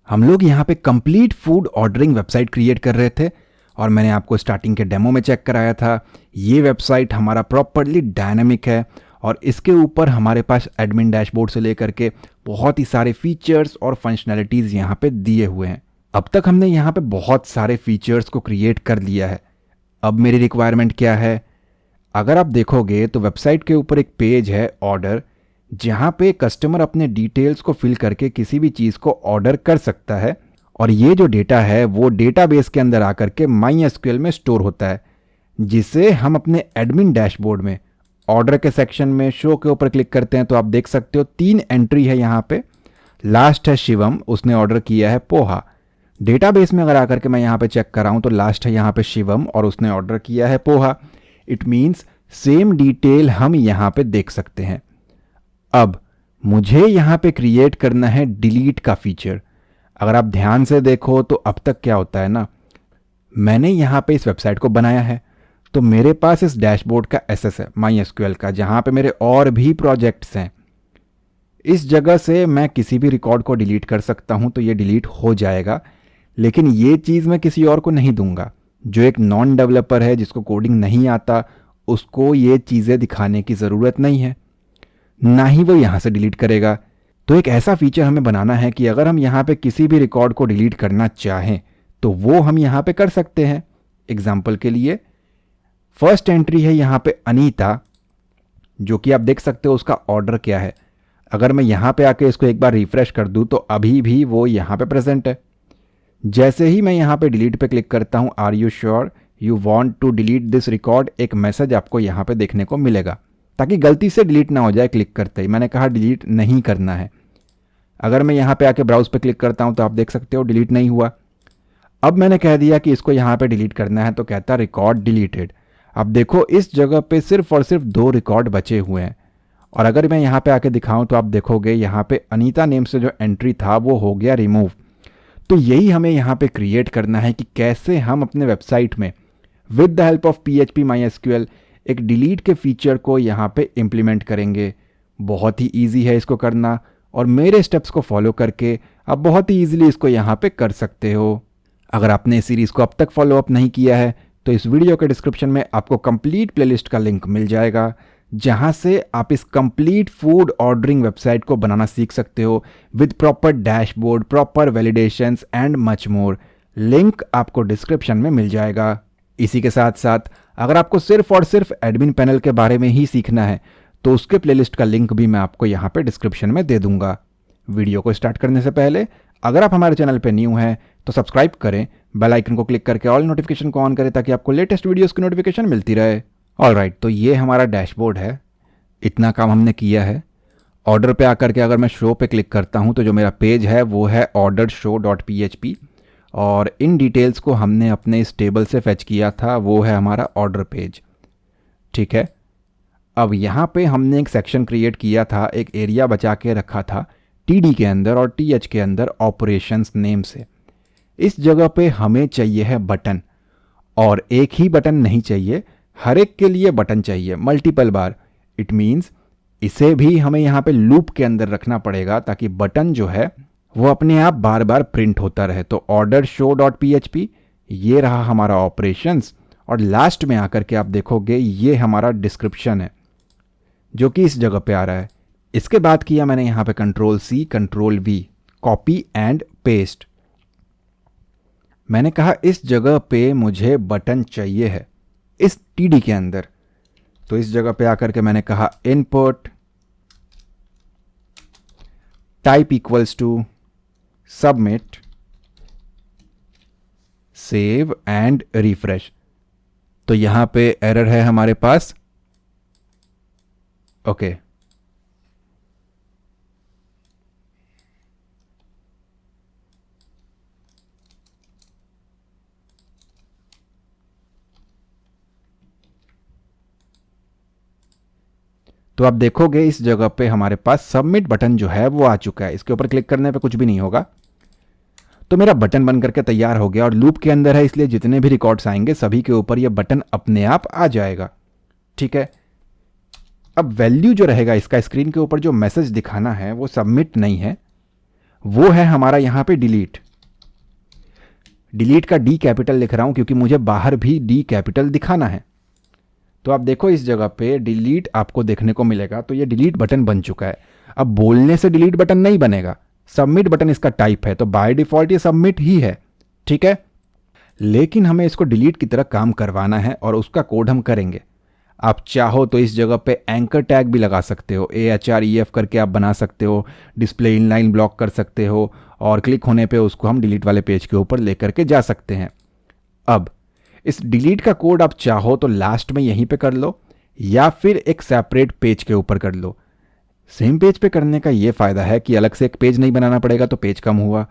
हम लोग यहाँ पे complete food ordering website create कर रहे थे और मैंने आपको स्टार्टिंग के डेमो में चेक कराया था। ये वेबसाइट हमारा प्रॉपरली डायनामिक है और इसके ऊपर हमारे पास एडमिन डैशबोर्ड से लेकर के बहुत ही सारे फीचर्स और फंक्शनैलिटीज़ यहाँ पे दिए हुए हैं। अब तक हमने यहाँ पे बहुत सारे फीचर्स को क्रिएट कर लिया है। अब मेरी रिक्वायरमेंट क्या है? अगर आप देखोगे तो वेबसाइट के ऊपर एक पेज है ऑर्डर, जहाँ पे कस्टमर अपने डिटेल्स को फिल करके किसी भी चीज़ को ऑर्डर कर सकता है और ये जो डेटा है वो डेटाबेस के अंदर आकर के MySQL में स्टोर होता है, जिसे हम अपने एडमिन डैशबोर्ड में ऑर्डर के सेक्शन में शो के ऊपर क्लिक करते हैं तो आप देख सकते हो 3 एंट्री है यहाँ पे। लास्ट है शिवम, उसने ऑर्डर किया है पोहा। डेटाबेस में अगर आकर के मैं यहाँ पे चेक कर रहा हूँ तो लास्ट है यहाँ पे शिवम और उसने ऑर्डर किया है poha. It means same detail हम यहाँ पे देख सकते हैं। अब मुझे यहाँ पे क्रिएट करना है डिलीट का फीचर। अगर आप ध्यान से देखो तो अब तक क्या होता है ना, मैंने यहाँ पे इस वेबसाइट को बनाया है तो मेरे पास इस डैशबोर्ड का एक्सेस है MySQL का, जहाँ पे मेरे और भी प्रोजेक्ट्स हैं। इस जगह से मैं किसी भी रिकॉर्ड को डिलीट कर सकता हूँ तो ये डिलीट हो जाएगा, लेकिन ये चीज़ मैं किसी और को नहीं दूंगा। जो एक नॉन डेवलपर है, जिसको कोडिंग नहीं आता, उसको ये चीज़ें दिखाने की ज़रूरत नहीं है, ना ही वो यहाँ से डिलीट करेगा। तो एक ऐसा फीचर हमें बनाना है कि अगर हम यहाँ पे किसी भी रिकॉर्ड को डिलीट करना चाहें तो वो हम यहाँ पे कर सकते हैं। एग्जाम्पल के लिए फर्स्ट एंट्री है यहाँ पे अनीता, जो कि आप देख सकते हो उसका ऑर्डर क्या है। अगर मैं यहाँ पे आके इसको एक बार रिफ्रेश कर दूँ तो अभी भी वो यहाँ पे प्रेजेंट है। जैसे ही मैं यहाँ पे डिलीट पे क्लिक करता हूँ, are you sure you want to delete this record, एक मैसेज आपको यहाँ पे देखने को मिलेगा, ताकि गलती से डिलीट ना हो जाए क्लिक करते ही। मैंने कहा डिलीट नहीं करना है। अगर मैं यहाँ पे आके ब्राउज पे क्लिक करता हूँ तो आप देख सकते हो डिलीट नहीं हुआ। अब मैंने कह दिया कि इसको यहाँ पे डिलीट करना है तो कहता रिकॉर्ड डिलीटेड। अब देखो इस जगह पे सिर्फ और सिर्फ 2 रिकॉर्ड बचे हुए हैं और अगर मैं यहाँ पे आके दिखाऊं तो आप देखोगे यहाँ पे अनीता नेम से जो एंट्री था वो हो गया रिमूव। तो यही हमें यहाँ पे क्रिएट करना है कि कैसे हम अपने वेबसाइट में with the help of PHP MySQL एक डिलीट के फीचर को यहाँ पे इम्प्लीमेंट करेंगे। बहुत ही ईजी है इसको करना और मेरे स्टेप्स को फॉलो करके आप बहुत ही ईजिली इसको यहाँ पे कर सकते हो। अगर आपने इस सीरीज़ को अब तक फॉलो अप नहीं किया है तो इस वीडियो के डिस्क्रिप्शन में आपको कंप्लीट प्लेलिस्ट का लिंक मिल जाएगा, जहाँ से आप इस कंप्लीट फूड ऑर्डरिंग वेबसाइट को बनाना सीख सकते हो with proper dashboard, proper validations and much more. Link आपको डिस्क्रिप्शन में मिल जाएगा। इसी के साथ साथ अगर आपको सिर्फ और सिर्फ एडमिन पैनल के बारे में ही सीखना है तो उसके प्लेलिस्ट का लिंक भी मैं आपको यहाँ पे डिस्क्रिप्शन में दे दूंगा। वीडियो को स्टार्ट करने से पहले अगर आप हमारे चैनल पे न्यू हैं तो सब्सक्राइब करें, बेल आइकन को क्लिक करके ऑल नोटिफिकेशन को ऑन करें ताकि आपको लेटेस्ट वीडियोस की नोटिफिकेशन मिलती रहे। ऑलराइट, तो ये हमारा डैशबोर्ड है। इतना काम हमने किया है। ऑर्डर पे आकर के अगर मैं शो पे क्लिक करता हूँ तो जो मेरा पेज है वो है ordershow.php और इन डिटेल्स को हमने अपने इस टेबल से फेच किया था, वो है हमारा ऑर्डर पेज। ठीक है, अब यहाँ पे हमने एक सेक्शन क्रिएट किया था, एक एरिया बचा के रखा था TD के अंदर और TH के अंदर ऑपरेशंस नेम से। इस जगह पे हमें चाहिए है बटन, और एक ही बटन नहीं चाहिए, हर एक के लिए बटन चाहिए मल्टीपल बार। इट मीन्स इसे भी हमें यहाँ पे लूप के अंदर रखना पड़ेगा ताकि बटन जो है वो अपने आप बार बार प्रिंट होता रहे। तो ordershow.php ये रहा हमारा ऑपरेशंस और लास्ट में आकर के आप देखोगे ये हमारा डिस्क्रिप्शन है जो कि इस जगह पे आ रहा है। इसके बाद किया मैंने यहाँ पे Ctrl+C Ctrl+V, copy and paste. मैंने कहा इस जगह पे मुझे बटन चाहिए है इस TD के अंदर, तो इस जगह पे आकर के मैंने कहा input type equals to submit, save and refresh. तो यहां पे एरर है हमारे पास। ओके, तो आप देखोगे इस जगह पे हमारे पास सबमिट बटन जो है वो आ चुका है। इसके ऊपर क्लिक करने पे कुछ भी नहीं होगा। तो मेरा बटन बन करके तैयार हो गया और लूप के अंदर है, इसलिए जितने भी रिकॉर्ड्स आएंगे सभी के ऊपर ये बटन अपने आप आ जाएगा। ठीक है, अब वैल्यू जो रहेगा इसका, स्क्रीन के ऊपर जो मैसेज दिखाना है वो सबमिट नहीं है, वो है हमारा यहाँ पे डिलीट। डिलीट का डी कैपिटल लिख रहा हूँ क्योंकि मुझे बाहर भी डी कैपिटल दिखाना है। तो आप देखो इस जगह पे डिलीट आपको देखने को मिलेगा, तो ये डिलीट बटन बन चुका है। अब बोलने से डिलीट बटन नहीं बनेगा, सबमिट बटन इसका टाइप है, तो बाय डिफॉल्ट ये सबमिट ही है, ठीक है। लेकिन हमें इसको डिलीट की तरह काम करवाना है और उसका कोड हम करेंगे। आप चाहो तो इस जगह पे एंकर टैग भी लगा सकते हो, AHREF करके आप बना सकते हो, डिस्प्ले इनलाइन ब्लॉक कर सकते हो और क्लिक होने पे उसको हम डिलीट वाले पेज के ऊपर लेकर के जा सकते हैं। अब इस डिलीट का कोड आप चाहो तो लास्ट में यहीं पे कर लो या फिर एक सेपरेट पेज के ऊपर कर लो। सेम पेज पे करने का ये फ़ायदा है कि अलग से एक पेज नहीं बनाना पड़ेगा, तो पेज कम हुआ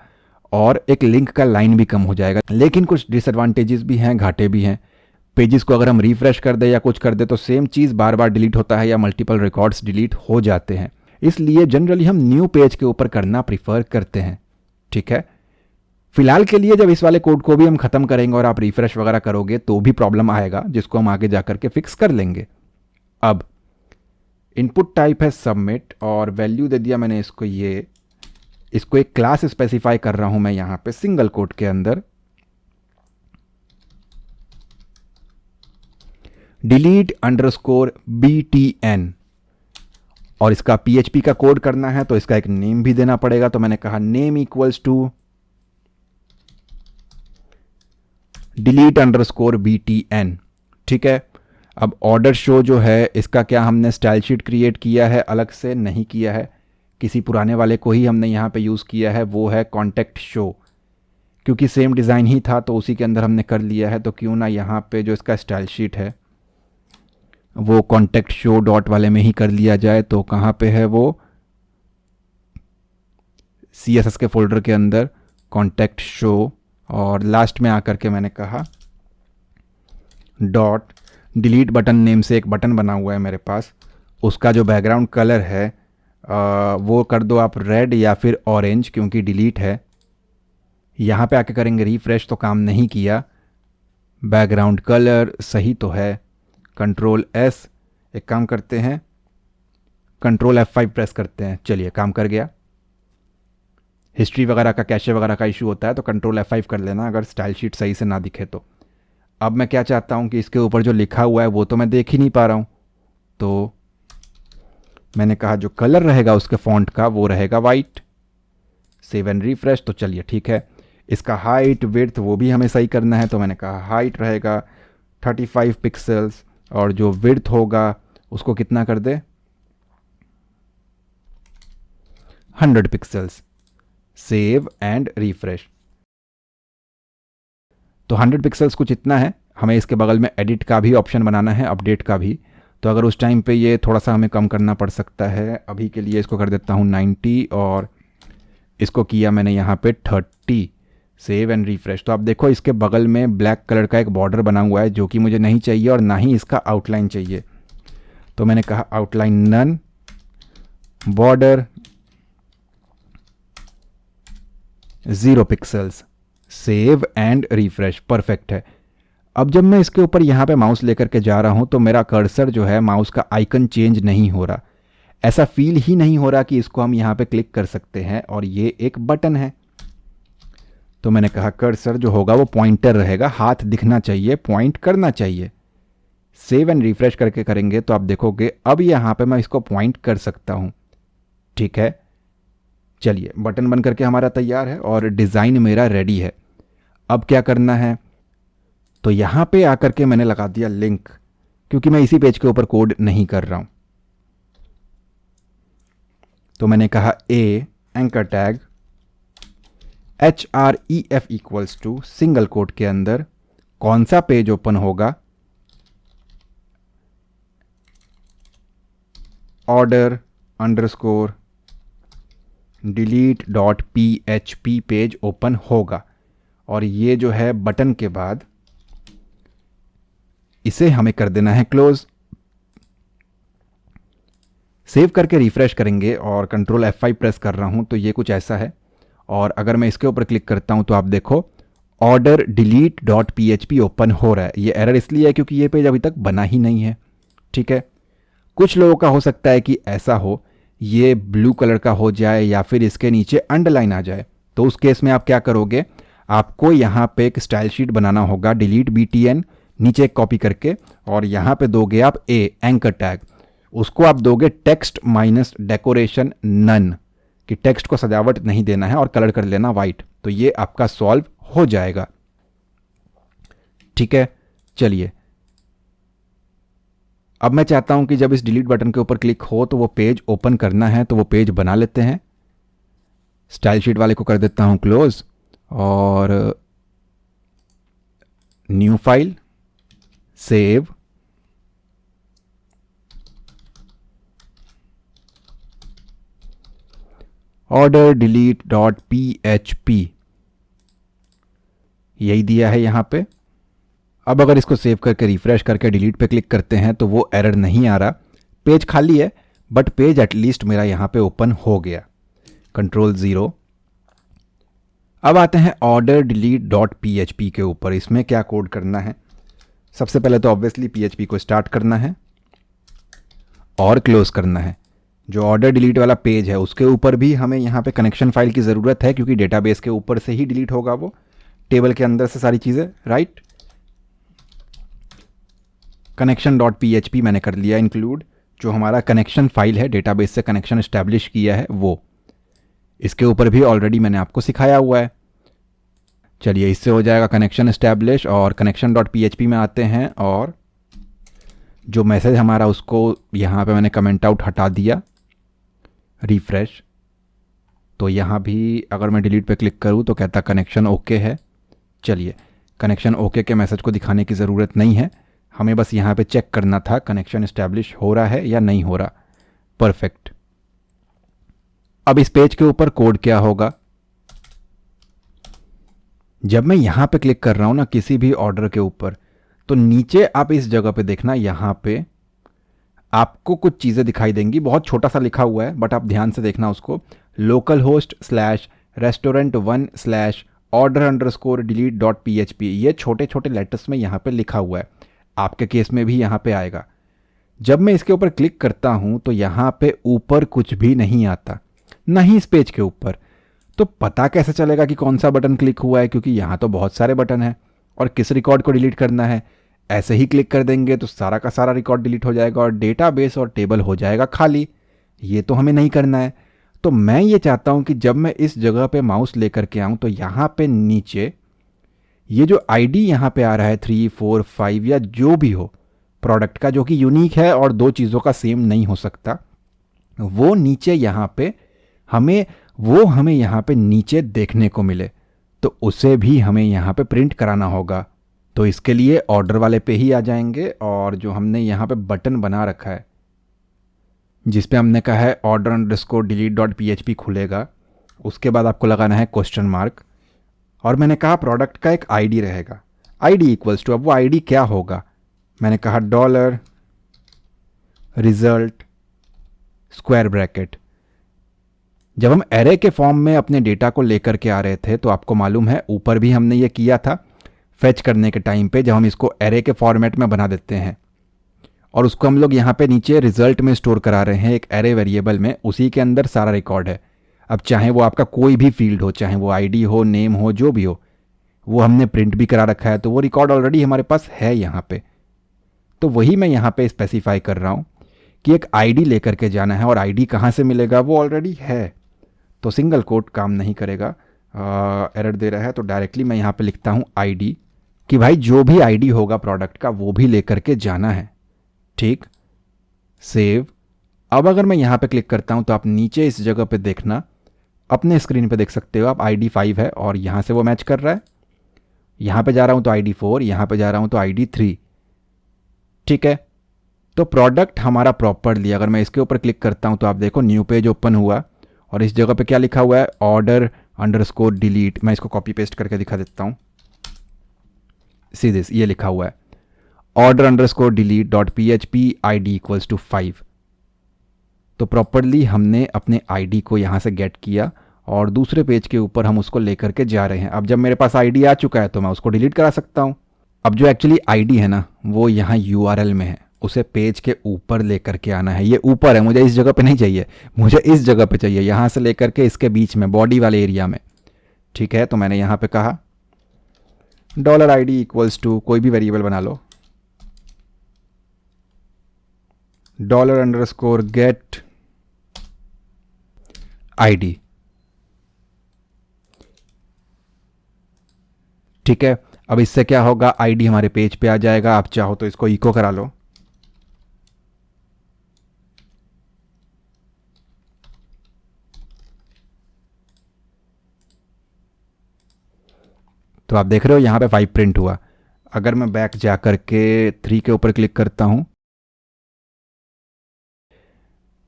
और एक लिंक का लाइन भी कम हो जाएगा। लेकिन कुछ डिसएडवांटेजेस भी हैं, घाटे भी हैं। पेजेस को अगर हम रिफ्रेश कर दे या कुछ कर दे तो सेम चीज़ बार बार डिलीट होता है या मल्टीपल रिकॉर्ड्स डिलीट हो जाते हैं। इसलिए जनरली हम न्यू पेज के ऊपर करना प्रीफर करते हैं, ठीक है। फिलहाल के लिए जब इस वाले कोड को भी हम खत्म करेंगे और आप रिफ्रेश वगैरह करोगे तो भी प्रॉब्लम आएगा, जिसको हम आगे जाकर के फिक्स कर लेंगे। अब इनपुट टाइप है सबमिट और वैल्यू दे दिया मैंने इसको एक क्लास स्पेसिफाई कर रहा हूं मैं यहां पे सिंगल कोट के अंदर, delete_btn, और इसका PHP का कोड करना है तो इसका एक नेम भी देना पड़ेगा। तो मैंने कहा नेम इक्वल्स टू delete_btn, ठीक है। अब ऑर्डर शो जो है इसका क्या हमने स्टाइल शीट क्रिएट किया है, अलग से नहीं किया है, किसी पुराने वाले को ही हमने यहाँ पे यूज़ किया है, वो है कॉन्टेक्ट शो। क्योंकि सेम डिज़ाइन ही था तो उसी के अंदर हमने कर लिया है, तो क्यों ना यहाँ पे जो इसका स्टाइल शीट है वो कॉन्टेक्ट शो डॉट वाले में ही कर लिया जाए। तो कहाँ पे है वो, CSS के फोल्डर के अंदर कॉन्टेक्ट शो, और लास्ट में आकर के मैंने कहा डॉट डिलीट बटन नेम से एक बटन बना हुआ है मेरे पास, उसका जो बैकग्राउंड कलर है वो कर दो आप रेड या फिर ऑरेंज, क्योंकि डिलीट है। यहाँ पे आके करेंगे रिफ्रेश तो काम नहीं किया, बैकग्राउंड कलर सही तो है। Ctrl+S, एक काम करते हैं Ctrl+F5 प्रेस करते हैं, चलिए काम कर गया। हिस्ट्री वगैरह का, कैशे वगैरह का इशू होता है तो Ctrl+F5 कर लेना अगर स्टाइल शीट सही से ना दिखे तो। अब मैं क्या चाहता हूँ कि इसके ऊपर जो लिखा हुआ है वो तो मैं देख ही नहीं पा रहा हूँ, तो मैंने कहा जो कलर रहेगा उसके फॉन्ट का वो रहेगा वाइट। सेव एंड रिफ्रेश, तो चलिए ठीक है। इसका हाइट विड्थ वो भी हमें सही करना है, तो मैंने कहा हाइट रहेगा 35 पिक्सल्स और जो विड्थ होगा उसको कितना कर दे 100 पिक्सल्स। सेव एंड रिफ्रेश, तो 100 पिक्सल्स कुछ इतना है। हमें इसके बगल में एडिट का भी ऑप्शन बनाना है, अपडेट का भी, तो अगर उस टाइम पे ये थोड़ा सा हमें कम करना पड़ सकता है। अभी के लिए इसको कर देता हूँ 90 और इसको किया मैंने यहाँ पे 30। सेव एंड रिफ्रेश, तो आप देखो इसके बगल में ब्लैक कलर का एक बॉर्डर बना हुआ है जो कि मुझे नहीं चाहिए और ना ही इसका आउटलाइन चाहिए। तो मैंने कहा outline none, border 0 pixels. Save and refresh, perfect है। अब जब मैं इसके ऊपर यहाँ पे माउस लेकर के जा रहा हूँ तो मेरा कर्सर जो है माउस का आइकन चेंज नहीं हो रहा, ऐसा फील ही नहीं हो रहा कि इसको हम यहाँ पे क्लिक कर सकते हैं और ये एक बटन है। तो मैंने कहा कर्सर जो होगा वो पॉइंटर रहेगा, हाथ दिखना चाहिए, पॉइंट करना चाहिए। सेव एंड रिफ्रेश करके करेंगे तो आप देखोगे अब यहाँ पे मैं इसको पॉइंट कर सकता हूँ, ठीक है। चलिए बटन बन करके हमारा तैयार है और डिज़ाइन मेरा रेडी है। अब क्या करना है, तो यहाँ पे आकर के मैंने लगा दिया लिंक, क्योंकि मैं इसी पेज के ऊपर कोड नहीं कर रहा हूँ। तो मैंने कहा anchor tag href equals to single quote के अंदर कौन सा पेज ओपन होगा, order underscore delete.php page open होगा। और ये जो है बटन के बाद इसे हमें कर देना है क्लोज। सेव करके रिफ्रेश करेंगे और Ctrl+F5 प्रेस कर रहा हूं तो ये कुछ ऐसा है। और अगर मैं इसके ऊपर क्लिक करता हूं तो आप देखो ऑर्डर delete.php ओपन हो रहा है। ये एरर इसलिए है क्योंकि ये पेज अभी तक बना ही नहीं है, ठीक है। कुछ लोगों का हो सकता है कि ऐसा हो ये ब्लू कलर का हो जाए या फिर इसके नीचे अंडरलाइन आ जाए, तो उस केस में आप क्या करोगे, आपको यहाँ पे एक स्टाइल शीट बनाना होगा, डिलीट BTN नीचे एक कॉपी करके, और यहाँ पे दोगे आप एंकर टैग, उसको आप दोगे टेक्स्ट माइनस डेकोरेशन नन, कि टेक्स्ट को सजावट नहीं देना है और कलर कर लेना वाइट। तो ये आपका सॉल्व हो जाएगा। ठीक है, चलिए अब मैं चाहता हूं कि जब इस डिलीट बटन के ऊपर क्लिक हो तो वो पेज ओपन करना है, तो वो पेज बना लेते हैं। स्टाइल शीट वाले को कर देता हूं क्लोज, और new file, save, order delete.php, यही दिया है यहाँ पे। अब अगर इसको सेव करके रिफ्रेश करके डिलीट पे क्लिक करते हैं तो वो एरर नहीं आ रहा, पेज खाली है, बट पेज एटलीस्ट मेरा यहाँ पे ओपन हो गया। Ctrl+0। अब आते हैं order delete.php के ऊपर। इसमें क्या कोड करना है, सबसे पहले तो ऑब्वियसली PHP को स्टार्ट करना है और क्लोज करना है। जो ऑर्डर डिलीट वाला पेज है उसके ऊपर भी हमें यहाँ पे कनेक्शन फाइल की ज़रूरत है, क्योंकि डेटाबेस के ऊपर से ही डिलीट होगा वो, टेबल के अंदर से सारी चीज़ें, राइट। connection.php मैंने कर लिया इंक्लूड, जो हमारा कनेक्शन फाइल है, डेटाबेस से कनेक्शन इस्टेब्लिश किया है वो। इसके ऊपर भी ऑलरेडी मैंने आपको सिखाया हुआ है। चलिए, इससे हो जाएगा कनेक्शन इस्टेब्लिश, और connection.php में आते हैं, और जो मैसेज हमारा उसको यहाँ पे मैंने कमेंट आउट हटा दिया, रिफ्रेश। तो यहाँ भी अगर मैं डिलीट पे क्लिक करूँ तो कहता कनेक्शन ओके है। चलिए, कनेक्शन ओके के मैसेज को दिखाने की ज़रूरत नहीं है, हमें बस यहाँ पे चेक करना था कनेक्शन इस्टेब्लिश हो रहा है या नहीं हो रहा। परफेक्ट। अब इस पेज के ऊपर कोड क्या होगा, जब मैं यहाँ पे क्लिक कर रहा हूँ ना किसी भी ऑर्डर के ऊपर, तो नीचे आप इस जगह पे देखना, यहाँ पे आपको कुछ चीज़ें दिखाई देंगी, बहुत छोटा सा लिखा हुआ है बट आप ध्यान से देखना उसको। localhost/restaurant1/order_delete.php, ये छोटे छोटे लेटर्स में यहाँ पे लिखा हुआ है, आपके केस में भी यहाँ पे आएगा। जब मैं इसके ऊपर क्लिक करता हूँ तो यहाँ पे ऊपर कुछ भी नहीं आता, नहीं इस पेज के ऊपर। तो पता कैसे चलेगा कि कौन सा बटन क्लिक हुआ है, क्योंकि यहाँ तो बहुत सारे बटन हैं, और किस रिकॉर्ड को डिलीट करना है। ऐसे ही क्लिक कर देंगे तो सारा का सारा रिकॉर्ड डिलीट हो जाएगा और डेटाबेस और टेबल हो जाएगा खाली। ये तो हमें नहीं करना है। तो मैं ये चाहता हूँ कि जब मैं इस जगह पे माउस लेकर के आऊँ तो यहाँ पे नीचे ये जो आईडी यहाँ पे आ रहा है 3, 4, 5 या जो भी हो प्रोडक्ट का, जो कि यूनिक है और दो चीज़ों का सेम नहीं हो सकता, वो नीचे यहाँ पे हमें यहाँ पे नीचे देखने को मिले, तो उसे भी हमें यहाँ पे प्रिंट कराना होगा। तो इसके लिए ऑर्डर वाले पे ही आ जाएंगे, और जो हमने यहाँ पे बटन बना रखा है जिस पे हमने कहा है order_delete.php खुलेगा, उसके बाद आपको लगाना है क्वेश्चन मार्क, और मैंने कहा प्रोडक्ट का एक आईडी रहेगा, आईडी इक्वल्स टू, अब वो आईडी क्या होगा, मैंने कहा $result स्क्वायर ब्रैकेट। जब हम एरे के फॉर्म में अपने डेटा को लेकर के आ रहे थे तो आपको मालूम है ऊपर भी हमने ये किया था फेच करने के टाइम पे, जब हम इसको एरे के फॉर्मेट में बना देते हैं और उसको हम लोग यहाँ पे नीचे रिजल्ट में स्टोर करा रहे हैं एक एरे वेरिएबल में, उसी के अंदर सारा रिकॉर्ड है। अब चाहे वो आपका कोई भी फील्ड हो, चाहे वो आईडी हो, नेम हो, जो भी हो, वो हमने प्रिंट भी करा रखा है, तो वो रिकॉर्ड ऑलरेडी हमारे पास है यहाँ पे। तो वही मैं यहाँ पे स्पेसिफाई कर रहा हूँ कि एक आईडी लेकर के जाना है, और आईडी कहाँ से मिलेगा, वो ऑलरेडी है, तो सिंगल कोट काम नहीं करेगा। एरर दे रहा है, तो डायरेक्टली मैं यहाँ पे लिखता हूँ आईडी, कि भाई जो भी आईडी होगा प्रोडक्ट का वो भी लेकर के जाना है। ठीक, सेव। अब अगर मैं यहाँ पे क्लिक करता हूँ तो आप नीचे इस जगह पे देखना, अपने स्क्रीन पे देख सकते हो आप, आईडी 5 है और यहाँ से वो मैच कर रहा है। यहाँ पे जा रहा हूँ तो आईडी 4, यहाँ पे जा रहा हूँ तो आईडी 3। ठीक है, तो प्रोडक्ट हमारा प्रॉपरली, अगर मैं इसके ऊपर क्लिक करता हूँ तो आप देखो न्यू पेज ओपन हुआ, और इस जगह पे क्या लिखा हुआ है, order_delete। मैं इसको कॉपी पेस्ट करके दिखा देता हूँ, सीधे ये लिखा हुआ है order_delete.php id इक्वल्स टू 5। तो प्रॉपरली हमने अपने आईडी को यहाँ से गेट किया और दूसरे पेज के ऊपर हम उसको लेकर के जा रहे हैं। अब जब मेरे पास आईडी आ चुका है तो मैं उसको डिलीट करा सकता हूँ। अब जो एक्चुअली आईडी है ना, वो यहाँ URL में है, उसे पेज के ऊपर लेकर के आना है। ये ऊपर है, मुझे इस जगह पे नहीं चाहिए, मुझे इस जगह पे चाहिए, यहाँ से लेकर के इसके बीच में बॉडी वाले एरिया में। ठीक है, तो मैंने यहाँ पे कहा $id इक्वल्स टू कोई भी वेरिएबल बना लो, $_get ID। ठीक है, अब इससे क्या होगा, आईडी हमारे पेज पे आ जाएगा। आप चाहो तो इसको इको करा लो। तो आप देख रहे हो यहाँ पे 5 प्रिंट हुआ। अगर मैं बैक जा करके 3 के ऊपर क्लिक करता हूँ,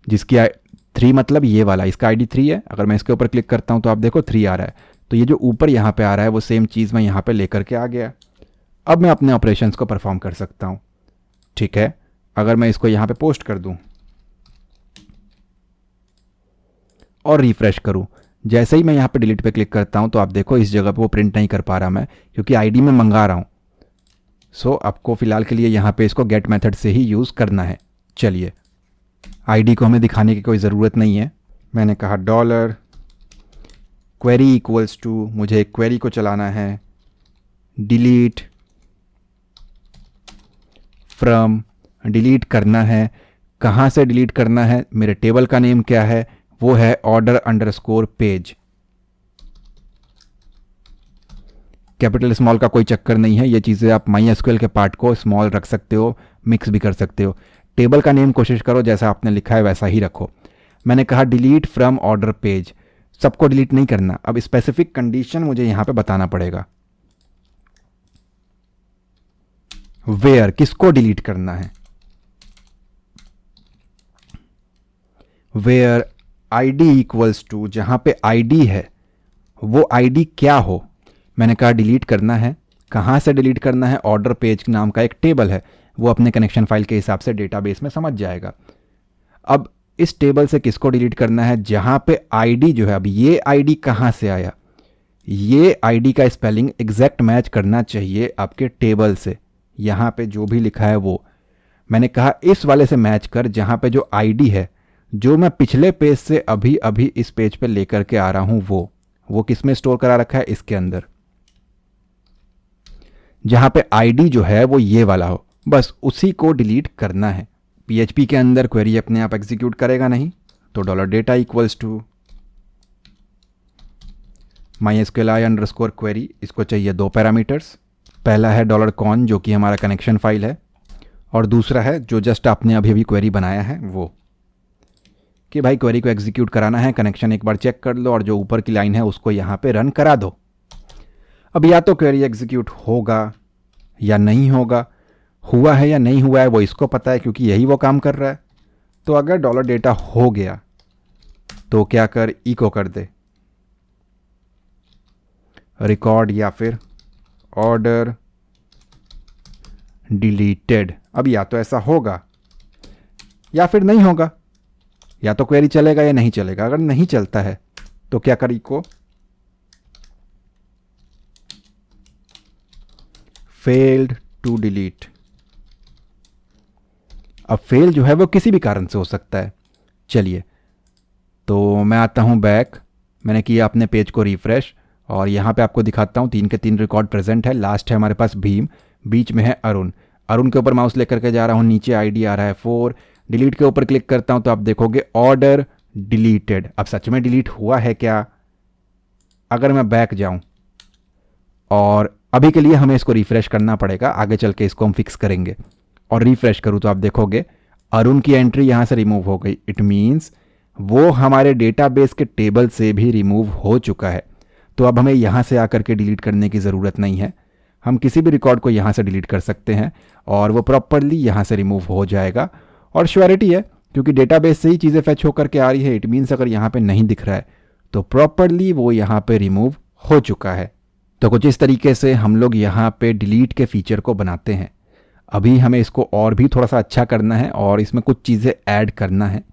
जिसकी 3 मतलब ये वाला, इसका आईडी 3 है। अगर मैं इसके ऊपर क्लिक करता हूँ तो आप देखो 3 आ रहा है। तो ये जो ऊपर यहाँ पे आ रहा है वो सेम चीज़ मैं यहाँ पे लेकर के आ गया। अब मैं अपने ऑपरेशंस को परफॉर्म कर सकता हूँ। ठीक है, अगर मैं इसको यहाँ पे पोस्ट कर दूँ और रिफ्रेश करूँ, जैसे ही मैं यहाँ पे डिलीट पे क्लिक करता हूँ तो आप देखो इस जगह पे वो प्रिंट नहीं कर पा रहा मैं, क्योंकि आईडी में मंगा रहा हूँ। सो आपको फ़िलहाल के लिए यहाँ पे इसको गेट मेथड से ही यूज़ करना है। चलिए, आईडी को हमें दिखाने की कोई ज़रूरत नहीं है। मैंने कहा $query इक्वल्स टू, मुझे एक क्वेरी को चलाना है, डिलीट फ्रॉम, डिलीट करना है। कहाँ से डिलीट करना है, मेरे टेबल का नेम क्या है, वो है order_page। कैपिटल स्मॉल का कोई चक्कर नहीं है, ये चीज़ें आप MySQL के पार्ट को स्मॉल रख सकते हो, मिक्स भी कर सकते हो। टेबल का नेम कोशिश करो जैसा आपने लिखा है वैसा ही रखो। मैंने कहा डिलीट फ्रॉम ऑर्डर पेज, सबको डिलीट नहीं करना। अब स्पेसिफिक कंडीशन मुझे यहाँ पे बताना पड़ेगा। वेयर, किसको डिलीट करना है, वेयर आईडी इक्वल्स टू, जहाँ पे आईडी है वो आईडी क्या हो। मैंने कहा डिलीट करना है। कहाँ से डिलीट करना है, ऑर्डर पेज नाम का एक टेबल है, वो अपने कनेक्शन फाइल के हिसाब से डेटाबेस में समझ जाएगा। अब इस टेबल से किसको डिलीट करना है, जहाँ पे आईडी जो है, अब ये आईडी कहाँ से आया, ये आईडी का स्पेलिंग एग्जैक्ट मैच करना चाहिए आपके टेबल से, यहाँ पे जो भी लिखा है वो। मैंने कहा इस वाले से मैच कर, जहाँ पे जो आईडी है जो मैं पिछले पेज से अभी अभी इस पेज पे लेकर के आ रहा हूँ, वो किस में स्टोर करा रखा है, इसके अंदर। जहाँ पे आईडी जो है वो ये वाला हो, बस उसी को डिलीट करना है। PHP के अंदर क्वेरी अपने आप एग्जीक्यूट करेगा नहीं, तो $data इक्वल्स टू mysqli_query, इसको चाहिए 2 पैरामीटर्स। पहला है $con जो कि हमारा कनेक्शन फाइल है, और दूसरा है जो जस्ट आपने अभी अभी क्वेरी बनाया है वो, कि भाई क्वेरी को एग्जीक्यूट कराना है, कनेक्शन एक बार चेक कर लो और जो ऊपर की लाइन है उसको यहाँ पे रन करा दो। अब या तो क्वेरी एग्जीक्यूट होगा या नहीं होगा, हुआ है या नहीं हुआ है वो इसको पता है, क्योंकि यही वो काम कर रहा है। तो अगर $data हो गया तो क्या कर, इको कर दे रिकॉर्ड या फिर ऑर्डर डिलीटेड। अब या तो ऐसा होगा या फिर नहीं होगा, या तो क्वेरी चलेगा या नहीं चलेगा। अगर नहीं चलता है तो क्या कर, इको फेल्ड टू डिलीट। अब फेल जो है वो किसी भी कारण से हो सकता है। चलिए, तो मैं आता हूं बैक, मैंने किया अपने पेज को रिफ्रेश और यहाँ पे आपको दिखाता हूँ 3 के 3 रिकॉर्ड प्रेजेंट है। लास्ट है हमारे पास भीम, बीच में है अरुण। अरुण के ऊपर माउस लेकर के जा रहा हूँ, नीचे आईडी आ रहा है 4। डिलीट के ऊपर क्लिक करता हूँ तो आप देखोगे ऑर्डर डिलीटेड। अब सच में डिलीट हुआ है क्या? अगर मैं बैक जाऊँ, और अभी के लिए हमें इसको रिफ्रेश करना पड़ेगा, आगे चल के इसको हम फिक्स करेंगे, और रिफ्रेश करूँ तो आप देखोगे अरुण की एंट्री यहाँ से रिमूव हो गई। इट मीन्स वो हमारे डेटाबेस के टेबल से भी रिमूव हो चुका है। तो अब हमें यहाँ से आकर के डिलीट करने की ज़रूरत नहीं है, हम किसी भी रिकॉर्ड को यहाँ से डिलीट कर सकते हैं और वो प्रॉपरली यहाँ से रिमूव हो जाएगा। और श्योरिटी है क्योंकि डेटाबेस से ही चीज़ें फैच होकर के आ रही है। इट मीन्स अगर यहाँ पे नहीं दिख रहा है तो प्रॉपरली वो यहाँ पे रिमूव हो चुका है। तो कुछ इस तरीके से हम लोग यहाँ पे डिलीट के फीचर को बनाते हैं। अभी हमें इसको और भी थोड़ा सा अच्छा करना है और इसमें कुछ चीज़ें ऐड करना है,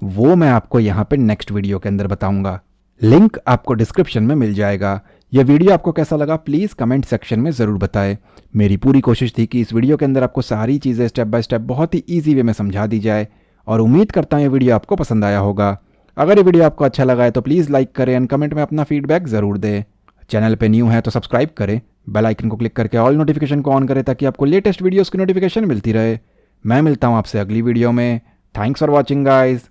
वो मैं आपको यहाँ पे नेक्स्ट वीडियो के अंदर बताऊँगा। लिंक आपको डिस्क्रिप्शन में मिल जाएगा, यह वीडियो आपको कैसा लगा प्लीज़ कमेंट सेक्शन में ज़रूर बताएं। मेरी पूरी कोशिश थी कि इस वीडियो के अंदर आपको सारी चीज़ें स्टेप बाय स्टेप बहुत ही ईजी वे में समझा दी जाए, और उम्मीद करता हूँ ये वीडियो आपको पसंद आया होगा। अगर ये वीडियो आपको अच्छा लगा है तो प्लीज़ लाइक करें एंड कमेंट में अपना फीडबैक ज़रूर दें। चैनल पे न्यू है तो सब्सक्राइब करें, बेल आइकन को क्लिक करके ऑल नोटिफिकेशन को ऑन करें ताकि आपको लेटेस्ट वीडियोज़ की नोटिफिकेशन मिलती रहे। मैं मिलता हूँ आपसे अगली वीडियो में। Thanks for watching guys.